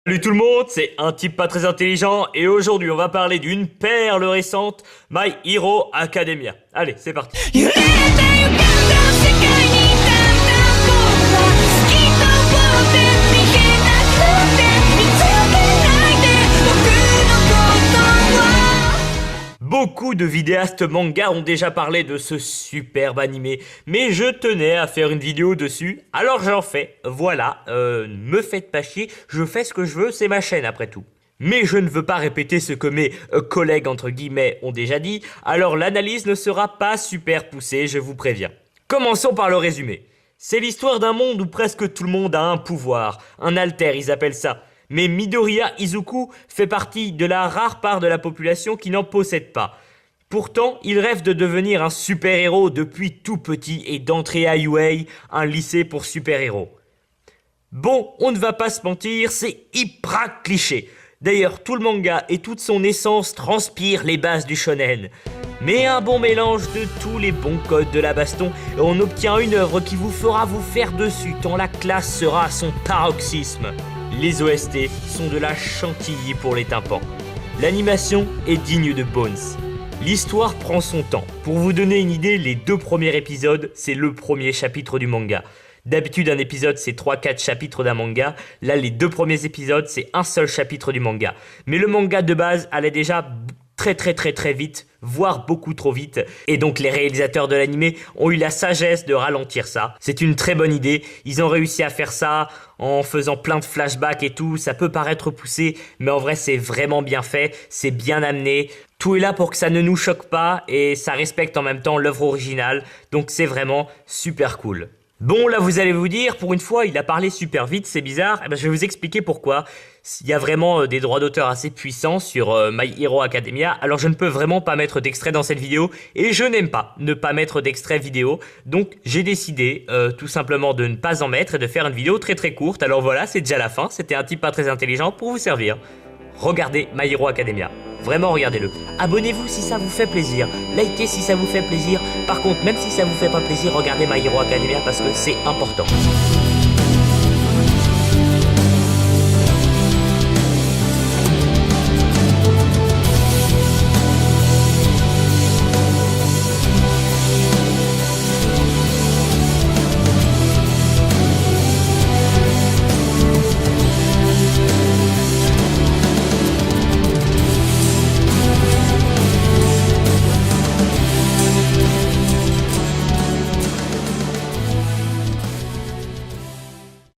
Salut tout le monde, c'est un type pas très intelligent et aujourd'hui on va parler d'une perle récente, My Hero Academia. Allez, c'est parti. Beaucoup de vidéastes manga ont déjà parlé de ce superbe animé, mais je tenais à faire une vidéo dessus, alors j'en fais, voilà, me faites pas chier, je fais ce que je veux, c'est ma chaîne après tout. Mais je ne veux pas répéter ce que mes collègues entre guillemets ont déjà dit, alors l'analyse ne sera pas super poussée, je vous préviens. Commençons par le résumé. C'est l'histoire d'un monde où presque tout le monde a un pouvoir, un alter ils appellent ça. Mais Midoriya Izuku fait partie de la rare part de la population qui n'en possède pas. Pourtant, il rêve de devenir un super-héros depuis tout petit et d'entrer à UA, un lycée pour super-héros. Bon, on ne va pas se mentir, c'est hyper cliché. D'ailleurs, tout le manga et toute son essence transpirent les bases du shonen. Mais un bon mélange de tous les bons codes de la baston, et on obtient une œuvre qui vous fera vous faire dessus tant la classe sera à son paroxysme. Les OST sont de la chantilly pour les tympans. L'animation est digne de Bones. L'histoire prend son temps. Pour vous donner une idée, les 2 premiers épisodes, c'est le premier chapitre du manga. D'habitude, un épisode, c'est 3-4 chapitres d'un manga. Là, les 2 premiers épisodes, c'est un seul chapitre du manga. Mais le manga de base allait déjà très vite, voire beaucoup trop vite. Et donc les réalisateurs de l'animé ont eu la sagesse de ralentir ça. C'est une très bonne idée. Ils ont réussi à faire ça en faisant plein de flashbacks et tout. Ça peut paraître poussé, mais en vrai c'est vraiment bien fait. C'est bien amené. Tout est là pour que ça ne nous choque pas et ça respecte en même temps l'œuvre originale. Donc c'est vraiment super cool. Bon, là vous allez vous dire, pour une fois il a parlé super vite, c'est bizarre. Eh ben, je vais vous expliquer pourquoi. Il y a vraiment des droits d'auteur assez puissants sur My Hero Academia, alors je ne peux vraiment pas mettre d'extrait dans cette vidéo, et je n'aime pas ne pas mettre d'extrait vidéo, donc j'ai décidé tout simplement de ne pas en mettre et de faire une vidéo très courte. Alors voilà, c'est déjà la fin, c'était un type pas très intelligent pour vous servir. Regardez My Hero Academia. Vraiment, regardez-le. Abonnez-vous si ça vous fait plaisir. Likez si ça vous fait plaisir. Par contre, même si ça vous fait pas plaisir, regardez My Hero Academia parce que c'est important.